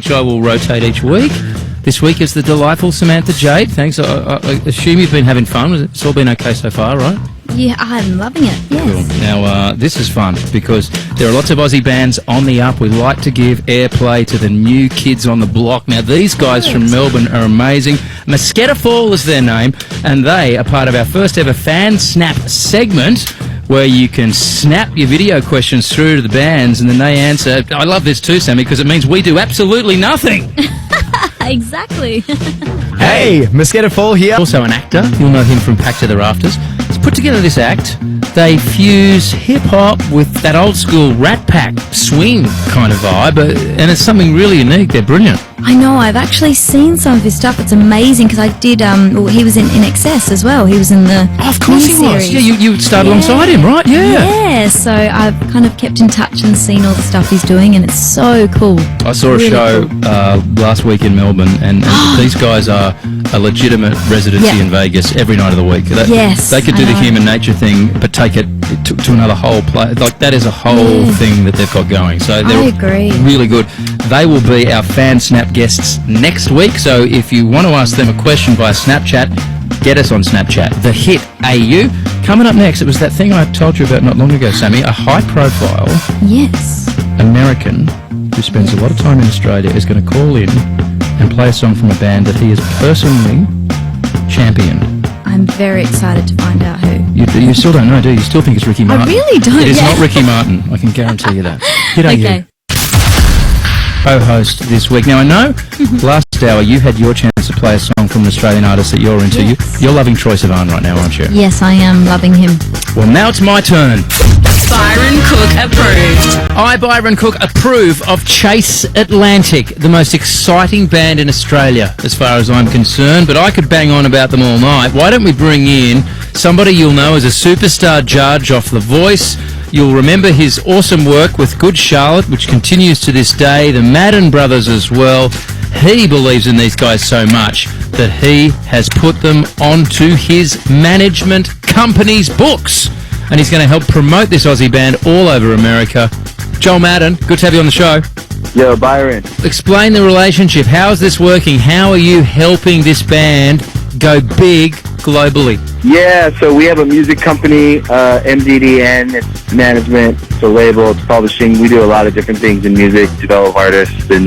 which I will rotate each week. This week is the delightful Samantha Jade. Thanks. I assume you've been having fun. It's all been okay so far, right? Yeah, I'm loving it, yes. Cool. Now, this is fun because there are lots of Aussie bands on the up. We like to give airplay to the new kids on the block. Now, these guys from Melbourne are amazing. Mosquito Fall is their name, and they are part of our first ever Fan Snap segment where you can snap your video questions through to the bands and then they answer. I love this too, Sammy, because it means we do absolutely nothing. Exactly. Hey, Mosquito Fall here. Also an actor. You'll know him from Pack to the Rafters. He's put together this act. They fuse hip-hop with that old-school Rat Pack swing kind of vibe, and it's something really unique. They're brilliant. I know, I've actually seen some of his stuff. It's amazing because I did, he was in Excess as well. He was in the Of course he was. Yeah, you started alongside him, right? Yeah, so I've kind of kept in touch and seen all the stuff he's doing, and it's so cool. I saw a show last week in Melbourne, and these guys are a legitimate residency in Vegas every night of the week. They could do the human nature thing, but take it to another whole play. Like, that is a whole thing that they've got going. So they're really good. They will be our Fan Snap guests next week. So if you want to ask them a question via Snapchat, get us on Snapchat. The Hit AU. Coming up next, it was that thing I told you about not long ago, Sammy. A high-profile American who spends a lot of time in Australia is going to call in and play a song from a band that he has personally championed. I'm very excited to find out who. You still don't know, do you? You still think it's Ricky Martin? I really don't. It is not Ricky Martin. I can guarantee you that. G'day, you. Co-host this week. Now, I know last hour you had your chance to play a song from an Australian artist that you're into. Yes. You're loving Troye Sivan right now, aren't you? Yes, I am loving him. Well, now it's my turn. Byron Cooke approved. I, Byron Cooke, approve of Chase Atlantic, the most exciting band in Australia, as far as I'm concerned, but I could bang on about them all night. Why don't we bring in somebody you'll know as a superstar judge off The Voice? You'll remember his awesome work with Good Charlotte, which continues to this day, the Madden Brothers as well. He believes in these guys so much that he has put them onto his management company's books. And he's going to help promote this Aussie band all over America. Joel Madden, good to have you on the show. Yo, Byron. Explain the relationship. How is this working? How are you helping this band go big globally? Yeah, so we have a music company, MDDN. It's management, it's a label, it's publishing. We do a lot of different things in music, develop artists, and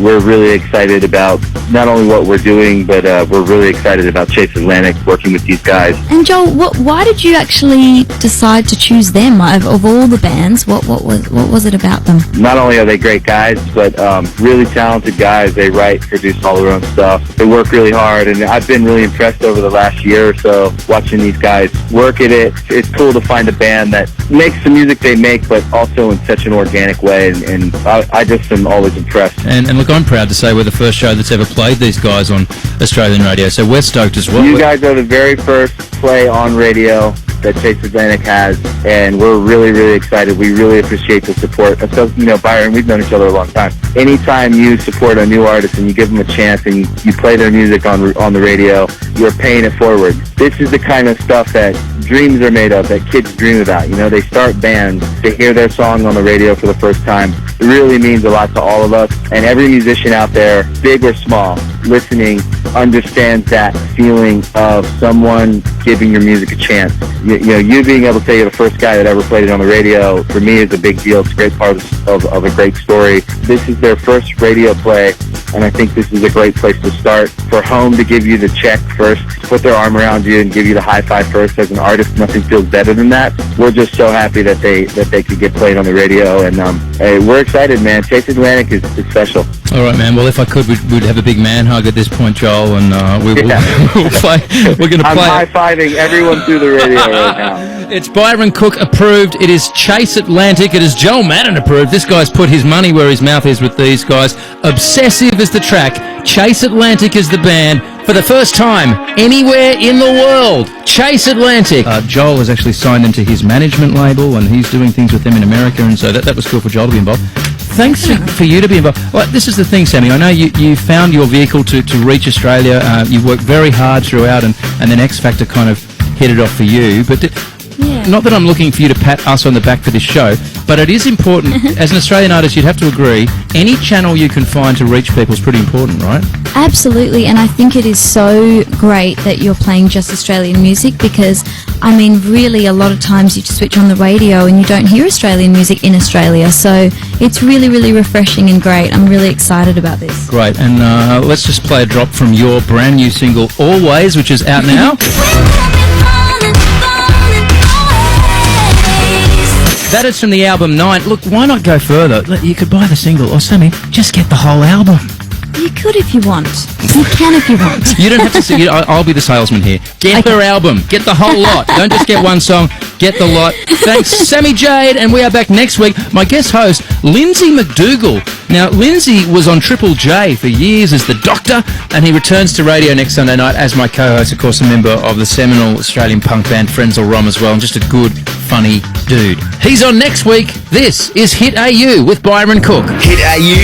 we're really excited about not only what we're doing, but we're really excited about Chase Atlantic, working with these guys. And Joel, why did you actually decide to choose them of all the bands? What was it about them? Not only are they great guys, but really talented guys. They write, produce all their own stuff. They work really hard, and I've been really impressed over the last year or so watching these guys work at it. It's cool to find a band that makes the music they make, but also in such an organic way, and I just am always impressed. And look, I'm proud to say we're the first show that's ever played these guys on Australian radio, so we're stoked as well. You guys are the very first play on radio that Chase Atlantic has, and we're really, really excited. We really appreciate the support. So, Byron, we've known each other a long time. Anytime you support a new artist and you give them a chance and you play their music on the radio, you're paying it forward. This is the kind of stuff that dreams are made of, that kids dream about. They start bands, they hear their song on the radio for the first time. It really means a lot to all of us, and every musician out there, big or small, listening, understands that feeling of someone giving your music a chance. You being able to say you're the first guy that ever played it on the radio, for me, is a big deal. It's a great part of a great story. This is their first radio play, and I think this is a great place to start. For home to give you the check first, put their arm around you and give you the high five first. As an artist, nothing feels better than that. We're just so happy that they could get played on the radio, and we're excited, man. Chase Atlantic is special. All right, man. Well, if I could, we'd have a big man hug at this point, Joel, and we'll play. We're going to play. I'm high-fiving everyone through the radio right now. It's Byron Cooke approved. It is Chase Atlantic. It is Joel Madden approved. This guy's put his money where his mouth is with these guys. Obsessive is the track. Chase Atlantic is the band. For the first time anywhere in the world, Chase Atlantic. Joel has actually signed into his management label, and he's doing things with them in America, and so that was cool for Joel to be involved. Thanks for you to be involved. Well, this is the thing, Sammy. I know you found your vehicle to reach Australia. You worked very hard throughout, and then X Factor kind of hit it off for you. But not that I'm looking for you to pat us on the back for this show, but it is important. As an Australian artist, you'd have to agree, any channel you can find to reach people is pretty important, right? Absolutely, and I think it is so great that you're playing just Australian music because, I mean, really a lot of times you just switch on the radio and you don't hear Australian music in Australia, so it's really, really refreshing and great. I'm really excited about this. Great, and let's just play a drop from your brand new single, Always, which is out now. That is from the album 9. Look, why not go further? You could buy the single, or Sammy, just get the whole album. You could if you want. You can if you want. You don't have to sing. I'll be the salesman here. Get her album. Get the whole lot. Don't just get one song. Get the lot. Thanks, Sammy Jade, and we are back next week. My guest host, Lindsay McDougall. Now, Lindsay was on Triple J for years as the Doctor, and he returns to radio next Sunday night as my co-host, of course, a member of the seminal Australian punk band Frenzal Rom as well, and just a good, funny dude. He's on next week. This is Hit AU with Byron Cooke. Hit AU.